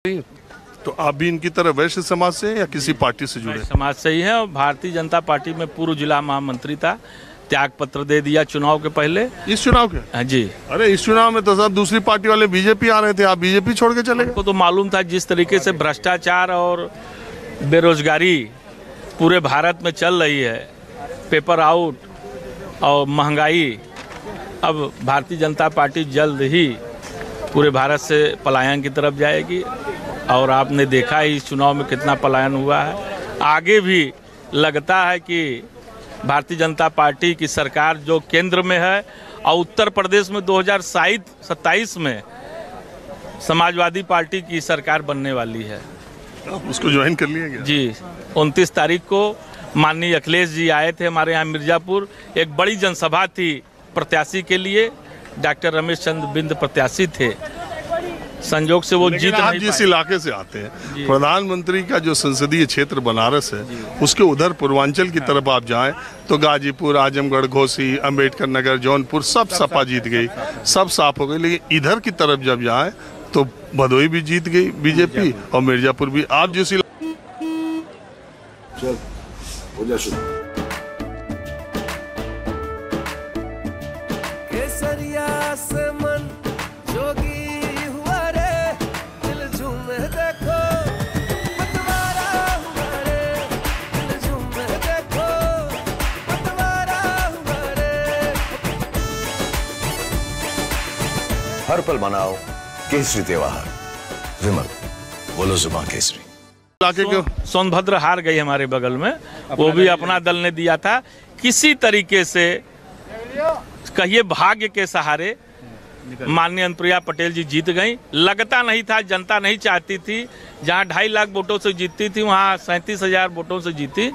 तो आप भी इनकी तरह वैश्य समाज से या किसी पार्टी से जुड़े? समाज से ही है और भारतीय जनता पार्टी में पूर्व जिला महामंत्री था। त्याग पत्र दे दिया चुनाव के पहले। इस चुनाव के? हाँ जी। अरे इस चुनाव में तो सब दूसरी पार्टी वाले बीजेपी आ रहे थे, आप बीजेपी छोड़ के चले गए? आपको तो मालूम था जिस तरीके से भ्रष्टाचार और बेरोजगारी पूरे भारत में चल रही है, पेपर आउट और महंगाई, अब भारतीय जनता पार्टी जल्द ही पूरे भारत से पलायन की तरफ जाएगी। और आपने देखा ही इस चुनाव में कितना पलायन हुआ है। आगे भी लगता है कि भारतीय जनता पार्टी की सरकार जो केंद्र में है और उत्तर प्रदेश में 2027 में समाजवादी पार्टी की सरकार बनने वाली है। उसको ज्वाइन कर लिया गया? जी, 29 तारीख को माननीय अखिलेश जी आए थे हमारे यहाँ मिर्जापुर। एक बड़ी जनसभा थी प्रत्याशी के लिए, डॉक्टर रमेश चंद्र बिंद प्रत्याशी थे। संजोग से वो जीत आप जिस इलाके से आते हैं, प्रधानमंत्री का जो संसदीय क्षेत्र बनारस है, उसके उधर पूर्वांचल की तरफ आप जाएं तो गाजीपुर, आजमगढ़, घोसी, अंबेडकर नगर, जौनपुर सब सपा जीत गई, सब साफ हो गई। लेकिन इधर की तरफ जब जाएं तो भदोई भी जीत गई बीजेपी और मिर्जापुर भी। आप जिस हर पल मनाओ केसरी त्योहार। विमल, बोलो जुबान केसरी। सोनभद्र हार गई हमारे बगल में, वो भी अपना दल ने दिया था। किसी तरीके से कहिए भाग्य के सहारे माननीय अनुप्रिया पटेल जी जीत गई। लगता नहीं था, जनता नहीं चाहती थी। जहां 2.5 लाख वोटों से जीतती थी वहां 37,000 वोटों से जीती।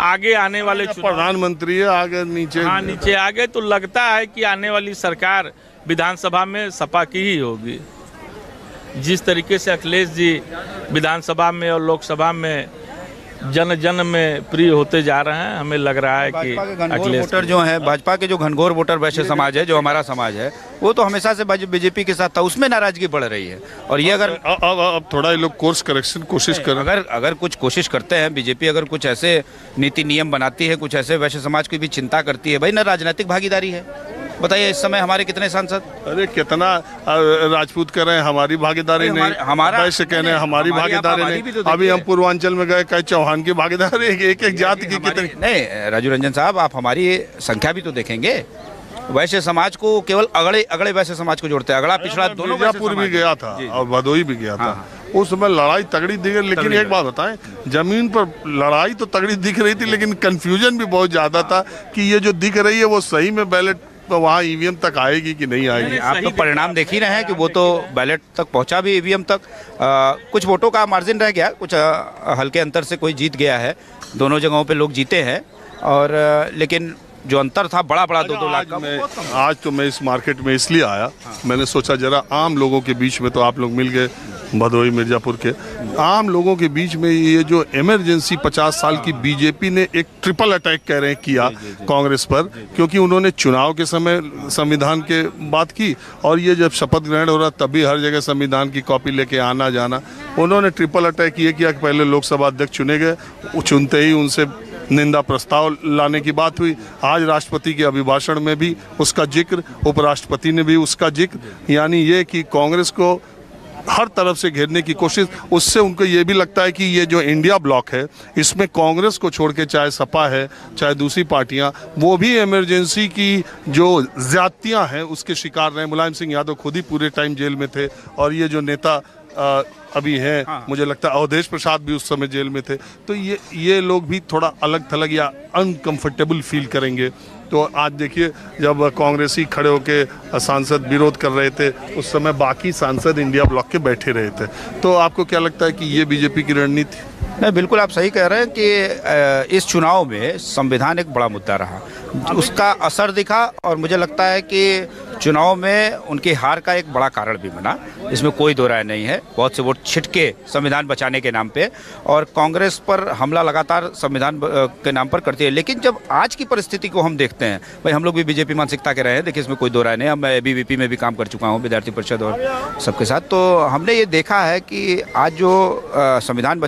आगे आने वाले प्रधानमंत्री आगे नीचे, हाँ नीचे आ गए। तो लगता है कि आने वाली सरकार विधानसभा में सपा की ही होगी। जिस तरीके से अखिलेश जी विधानसभा में और लोकसभा में जन जन में प्रिय होते जा रहे हैं, हमें लग रहा है कि अखिलेश वोटर जो है, भाजपा के जो घनघोर वोटर वैश्य समाज है, जो हमारा समाज है, वो तो हमेशा से बीजेपी के साथ था, उसमें नाराजगी बढ़ रही है। और ये अगर अब थोड़ा ये लोग कोर्स करेक्शन कोशिश करें, अगर कुछ कोशिश करते हैं, बीजेपी अगर कुछ ऐसे नीति नियम बनाती है, कुछ ऐसे वैश्य समाज की भी चिंता करती है, भाई ना राजनीतिक भागीदारी है। बताइए इस समय हमारे कितने सांसद? अरे कितना राजपूत कह रहे हैं हमारी भागीदारी नहीं, हमारा वैसे कह रहे हैं हमारी भागीदारी नहीं। तो अभी हम पूर्वांचल में गए, कई चौहान की भागीदारी, एक एक जाति की कितनी नहीं। राजू रंजन साहब, आप हमारी संख्या भी तो देखेंगे। वैश्य समाज को केवल अगड़े वैश्य समाज को जोड़ते हैं, अगड़ा पिछड़ा दोनों। मिर्जापुर भी गया था और भदोई भी गया था। उस समय लड़ाई तगड़ी दिख रही, लेकिन एक बात बताएं, जमीन पर लड़ाई तो तगड़ी दिख रही थी, लेकिन कंफ्यूजन भी बहुत ज्यादा था कि ये जो दिख रही है वो सही में बैलेट तो वहाँ ईवीएम तक आएगी कि नहीं आएगी। आप तो परिणाम देख ही रहे हैं कि वो तो बैलेट तक पहुंचा भी, ईवीएम तक। कुछ वोटों का मार्जिन रह गया, कुछ हल्के अंतर से कोई जीत गया है। दोनों जगहों पे लोग जीते हैं, और लेकिन जो अंतर था बड़ा 2-2 लाख का। आज तो मैं इस मार्केट में इसलिए आया, मैंने सोचा जरा आम लोगों के बीच में, तो आप लोग मिल गए भदोई मिर्जापुर के आम लोगों के बीच में, ये जो इमरजेंसी 50 साल की बीजेपी ने एक ट्रिपल अटैक कह रहे हैं किया कांग्रेस पर, क्योंकि उन्होंने चुनाव के समय संविधान के बात की, और ये जब शपथ ग्रहण हो रहा तभी हर जगह संविधान की कॉपी लेके आना जाना। उन्होंने ट्रिपल अटैक ये किया कि पहले लोकसभा अध्यक्ष चुने गए, चुनते ही उनसे निंदा प्रस्ताव लाने की बात हुई। आज राष्ट्रपति के अभिभाषण में भी उसका जिक्र, उपराष्ट्रपति ने भी उसका जिक्र, यानी ये कि कांग्रेस को हर तरफ से घेरने की कोशिश। उससे उनको ये भी लगता है कि ये जो इंडिया ब्लॉक है, इसमें कांग्रेस को छोड़ के चाहे सपा है चाहे दूसरी पार्टियां, वो भी इमरजेंसी की जो ज्यादतियां हैं उसके शिकार रहे। मुलायम सिंह यादव खुद ही पूरे टाइम जेल में थे, और ये जो नेता अभी हैं, मुझे लगता है अवधेश प्रसाद भी उस समय जेल में थे। तो ये लोग भी थोड़ा अलग थलग या अनकंफर्टेबल फील करेंगे। तो आज देखिए, जब कांग्रेसी खड़े होकर सांसद विरोध कर रहे थे, उस समय बाकी सांसद इंडिया ब्लॉक के बैठे रहे थे। तो आपको क्या लगता है कि ये बीजेपी की रणनीति? नहीं, बिल्कुल आप सही कह रहे हैं कि इस चुनाव में संविधान एक बड़ा मुद्दा रहा, उसका असर दिखा। और मुझे लगता है कि चुनाव में उनकी हार का एक बड़ा कारण भी बना, इसमें कोई दो राय नहीं है। बहुत से वोट छिटके संविधान बचाने के नाम पे, और कांग्रेस पर हमला लगातार संविधान के नाम पर करती है। लेकिन जब आज की परिस्थिति को हम देखते हैं, भाई हम लोग भी बीजेपी मानसिकता के रहे हैं, देखिए इसमें कोई दो राय नहीं। अब मैं ABVP में भी काम कर चुका हूँ, विद्यार्थी परिषद और सबके साथ, तो हमने ये देखा है कि आज जो संविधान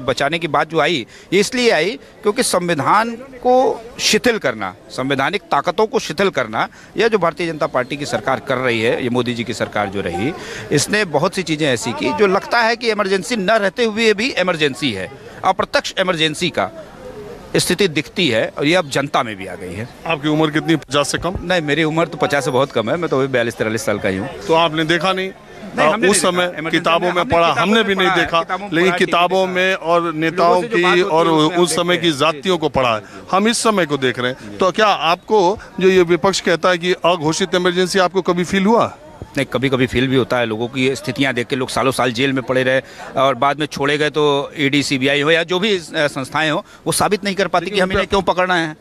बचाने की बात जो आई, ये इसलिए आई क्योंकि संविधान को शिथिल करना, संवैधानिक ताकतों को शिथिल करना, यह जो भारतीय जनता पार्टी की सरकार कर रही है, ये मोदी जी की सरकार जो रही, इसने बहुत सी चीज़ें ऐसी की जो लगता है कि इमरजेंसी न रहते हुए भी इमरजेंसी है, अप्रत्यक्ष इमरजेंसी का स्थिति दिखती है, और ये अब जनता में भी आ गई है। आपकी उम्र कितनी, 50 से कम? नहीं, मेरी उम्र तो 50 से बहुत कम है, मैं तो अभी 42-43 साल का ही हूँ। तो आपने देखा नहीं? उस समय किताबों में पढ़ा, हमने भी नहीं देखा, लेकिन किताबों में और नेताओं की और उस समय की जातियों को पढ़ा है। हम इस समय को देख रहे हैं। तो क्या आपको जो ये विपक्ष कहता है कि अघोषित इमरजेंसी, आपको कभी फील हुआ? नहीं, कभी कभी फील भी होता है। लोगों की स्थितियां देख के लोग सालों साल जेल में पड़े रहे और बाद में छोड़े गए, तो ED CBI हो या जो भी संस्थाएं हो, वो साबित नहीं कर पाती कि हमें क्यों पकड़ना है।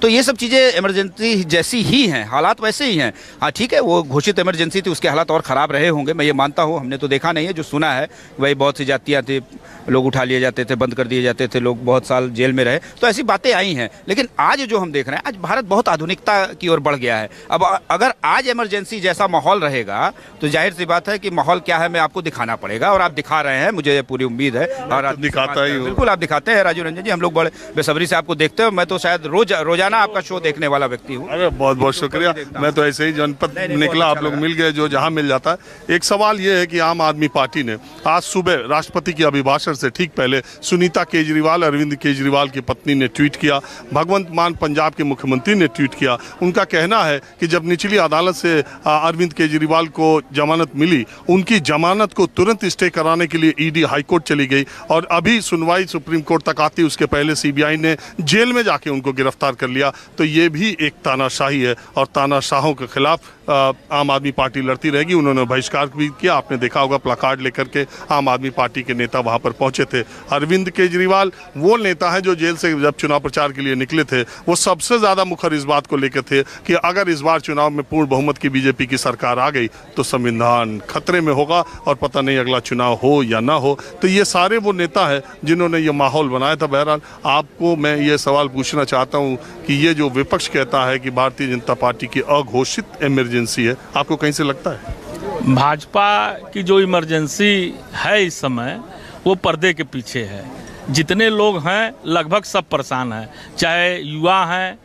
तो ये सब चीज़ें इमरजेंसी जैसी ही हैं, हालात वैसे ही हैं। हाँ ठीक है, वो घोषित इमरजेंसी थी, उसके हालात और ख़राब रहे होंगे, मैं ये मानता हूँ। हमने तो देखा नहीं है, जो सुना है वही बहुत सी जातियाँ थी, लोग उठा लिए जाते थे, बंद कर दिए जाते थे, लोग बहुत साल जेल में रहे, तो ऐसी बातें आई हैं। लेकिन आज जो हम देख रहे हैं, आज भारत बहुत आधुनिकता की ओर बढ़ गया है। अब अगर आज इमरजेंसी जैसा माहौल रहेगा तो जाहिर सी बात है कि माहौल क्या है मैं आपको दिखाना पड़ेगा, और आप दिखा रहे हैं, मुझे पूरी उम्मीद है। और आप दिखाता ही, बिल्कुल आप दिखाते हैं राजीव रंजन जी, हम लोग बड़े बेसब्री से आपको देखते हैं। मैं तो शायद रोजाना आपका शो देखने वाला व्यक्ति हूँ। अरे बहुत बहुत शुक्रिया। मैं तो ऐसे ही जनपद निकला, आप लोग मिल गए, जो जहाँ मिल जाता है। एक सवाल ये है कि आम आदमी पार्टी ने आज सुबह राष्ट्रपति के अभिभाषण से ठीक पहले सुनीता केजरीवाल, अरविंद केजरीवाल की पत्नी ने ट्वीट किया, भगवंत मान पंजाब के मुख्यमंत्री ने ट्वीट किया। उनका कहना है कि जब निचली अदालत से अरविंद केजरीवाल को जमानत मिली, उनकी जमानत को तुरंत स्टे कराने के लिए ED हाईकोर्ट चली गई, और अभी सुनवाई सुप्रीम कोर्ट तक आती उसके पहले CBI ने जेल में जाके उनको गिरफ्तार कर लिया। तो ये भी एक तानाशाही है, और तानाशाहों के खिलाफ आम आदमी पार्टी लड़ती रहेगी। उन्होंने बहिष्कार भी किया, आपने देखा होगा, प्लाकार्ड लेकर के आम आदमी पार्टी के नेता वहां पर पहुंचे थे। अरविंद केजरीवाल वो नेता है जो जेल से जब चुनाव प्रचार के लिए निकले थे, वो सबसे ज्यादा मुखर इस बात को लेकर थे कि अगर इस बार चुनाव में पूर्ण बहुमत की BJP की सरकार आ गई तो संविधान खतरे में होगा, और पता नहीं अगला चुनाव हो या ना हो। तो ये सारे वो नेता है जिन्होंने ये माहौल बनाया था। बहरहाल आपको मैं ये सवाल पूछना चाहता हूँ कि ये जो विपक्ष कहता है कि भारतीय जनता पार्टी की अघोषित इमरजेंसी है, आपको कहीं से लगता है? भाजपा की जो इमरजेंसी है इस समय, वो पर्दे के पीछे है। जितने लोग हैं लगभग सब परेशान हैं, चाहे युवा हैं,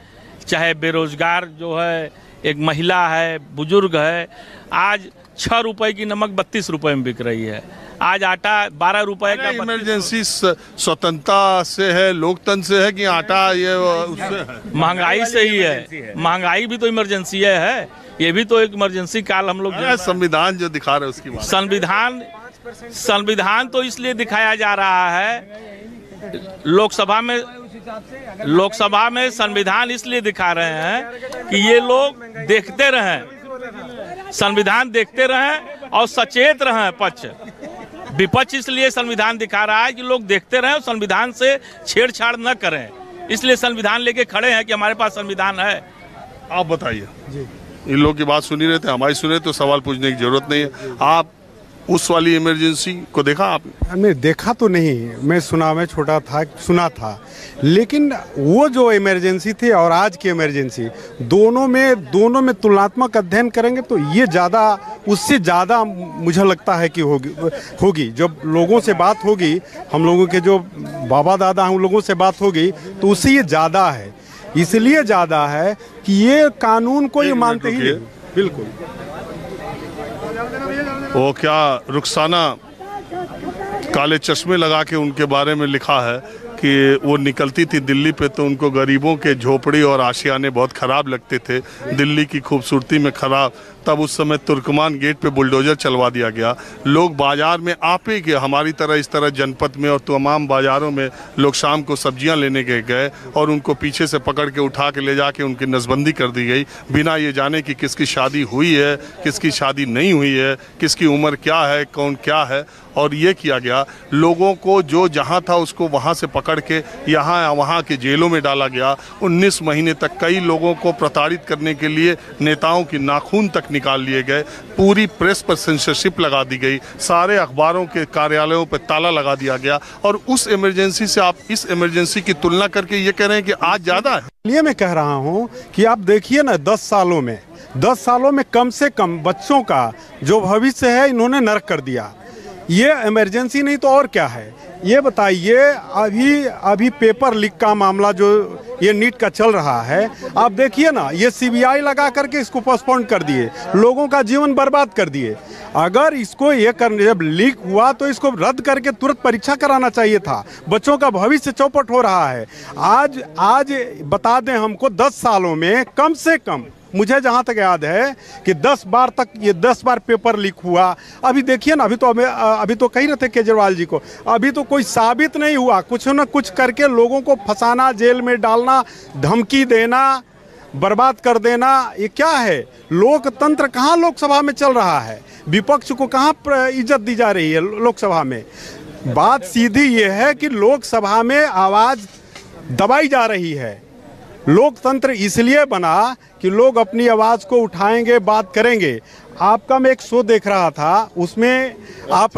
चाहे बेरोजगार जो है, एक महिला है, बुजुर्ग है। आज 6 रुपए की नमक 32 रुपए में बिक रही है। आज आटा 12 रुपए का। इमरजेंसी स्वतंत्रता से है, लोकतंत्र से है कि आटा ये उससे है? महंगाई से ही है। महंगाई भी तो इमरजेंसी है, ये भी तो एक इमरजेंसी काल हम लोग। संविधान जो दिखा रहे उसकी बात। संविधान तो इसलिए दिखाया जा रहा है, लोकसभा में संविधान इसलिए दिखा रहे हैं कि ये लोग देखते रहें, संविधान देखते रहें और सचेत रहें। विपक्ष इसलिए संविधान दिखा रहा है कि लोग देखते रहें और संविधान से छेड़छाड़ न करें, इसलिए संविधान लेके खड़े हैं कि हमारे पास संविधान है। आप बताइए, इन लोगों की बात सुनी रहे थे, हमारी सुने, तो सवाल पूछने की जरूरत नहीं है। आप उस वाली इमरजेंसी को देखा आपने? नहीं देखा तो नहीं, मैं सुना था, लेकिन वो जो इमरजेंसी थी और आज की इमरजेंसी, दोनों में तुलनात्मक अध्ययन करेंगे तो ये ज़्यादा, उससे ज़्यादा मुझे लगता है कि होगी। जब लोगों से बात होगी, हम लोगों के जो बाबा दादा हैं उन लोगों से बात होगी, तो उससे ये ज़्यादा है। इसलिए ज़्यादा है कि ये कानून को ये मानते ही नहीं। बिल्कुल। वो क्या रुखसाना काले चश्मे लगा के उनके बारे में लिखा है कि वो निकलती थी दिल्ली पे तो उनको गरीबों के झोपड़ी और आशियाने बहुत ख़राब लगते थे, दिल्ली की खूबसूरती में ख़राब। तब उस समय तुर्कमान गेट पे बुलडोजर चलवा दिया गया। लोग बाजार में आपे के हमारी तरह इस तरह जनपद में और तमाम बाज़ारों में लोग शाम को सब्जियां लेने के गए और उनको पीछे से पकड़ के उठा के ले जाके उनकी नसबंदी कर दी गई, बिना ये जाने कि किसकी शादी हुई है, किसकी शादी नहीं हुई है, किसकी उम्र क्या है, कौन क्या है। और ये किया गया, लोगों को जो जहाँ था उसको वहाँ से पकड़ पकड़ के यहाँ वहाँ के जेलों में डाला गया। 19 महीने तक कई लोगों को प्रताड़ित करने के लिए नेताओं की नाखून तक निकाल लिए गए। पूरी प्रेस पर सेंसरशिप लगा दी गई, सारे अखबारों के कार्यालयों पर ताला लगा दिया गया। और उस इमरजेंसी से आप इस इमरजेंसी की तुलना करके ये कह रहे हैं कि आज ज़्यादा है। इसलिए मैं कह रहा हूँ कि आप देखिए ना, 10 सालों में कम से कम बच्चों का जो भविष्य है इन्होंने नरक कर दिया। ये इमरजेंसी नहीं तो और क्या है? ये बताइए, अभी पेपर लीक का मामला जो ये नीट का चल रहा है, आप देखिए ना, ये सीबीआई लगा करके इसको पोस्टपोन कर दिए, लोगों का जीवन बर्बाद कर दिए। अगर इसको ये करने जब लीक हुआ तो इसको रद्द करके तुरंत परीक्षा कराना चाहिए था। बच्चों का भविष्य चौपट हो रहा है। आज बता दें हमको, 10 सालों में कम से कम मुझे जहाँ तक याद है कि 10 बार पेपर लीक हुआ। अभी देखिए ना, अभी तो कही रहे थे केजरीवाल जी को, अभी तो कोई साबित नहीं हुआ। कुछ न कुछ करके लोगों को फंसाना, जेल में डालना, धमकी देना, बर्बाद कर देना, ये क्या है? लोकतंत्र कहाँ लोकसभा में चल रहा है? विपक्ष को कहाँ इज्जत दी जा रही है लोकसभा में? बात सीधी ये है कि लोकसभा में आवाज़ दबाई जा रही है। लोकतंत्र इसलिए बना कि लोग अपनी आवाज़ को उठाएंगे, बात करेंगे। आपका मैं एक शो देख रहा था, उसमें आप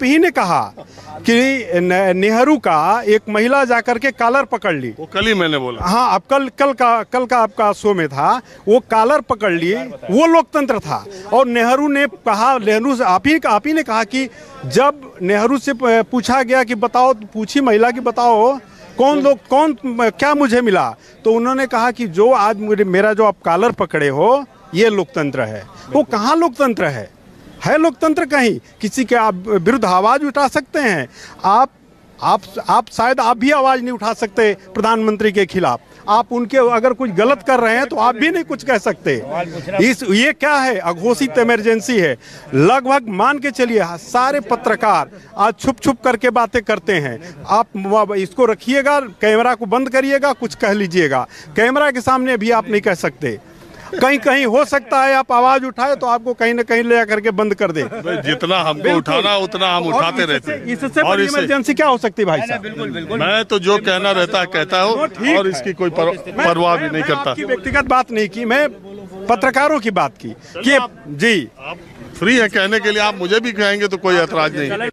ही ने कहा कि नेहरू का एक महिला जाकर के कॉलर पकड़ ली। वो कल ही मैंने बोला। हाँ, अब कल का आपका शो में था, वो कॉलर पकड़ ली, वो लोकतंत्र था। और नेहरू ने कहा, आप ही ने कहा कि जब नेहरू से पूछा गया कि बताओ, पूछी महिला कि बताओ क्या मुझे मिला, तो उन्होंने कहा कि जो आज मेरा जो आप कॉलर पकड़े हो, ये लोकतंत्र है। वो कहाँ लोकतंत्र है लोकतंत्र कहीं? किसी के आप विरुद्ध आवाज़ उठा सकते हैं? आप शायद आप भी आवाज़ नहीं उठा सकते प्रधानमंत्री के खिलाफ। आप उनके अगर कुछ गलत कर रहे हैं तो आप भी नहीं कुछ कह सकते। ये क्या है? अघोषित इमरजेंसी है। लगभग मान के चलिए सारे पत्रकार आज छुप करके बातें करते हैं। आप इसको रखिएगा, कैमरा को बंद करिएगा, कुछ कह लीजिएगा, कैमरा के सामने भी आप नहीं कह सकते। कहीं हो सकता है आप आवाज उठाए तो आपको कहीं ना कहीं ले करके बंद कर दे। जितना हमको उठाना उतना हम उठाते रहते हैं। इससे बड़ी इमरजेंसी क्या हो सकती है भाई साहब? बिल्कुल। मैं तो जो कहना रहता है कहता हूँ और इसकी कोई परवाह भी नहीं करता। आपकी व्यक्तिगत बात नहीं की, मैं पत्रकारों की बात की कि जी आप फ्री है कहने के लिए, आप मुझे भी कहेंगे तो कोई ऐतराज नहीं।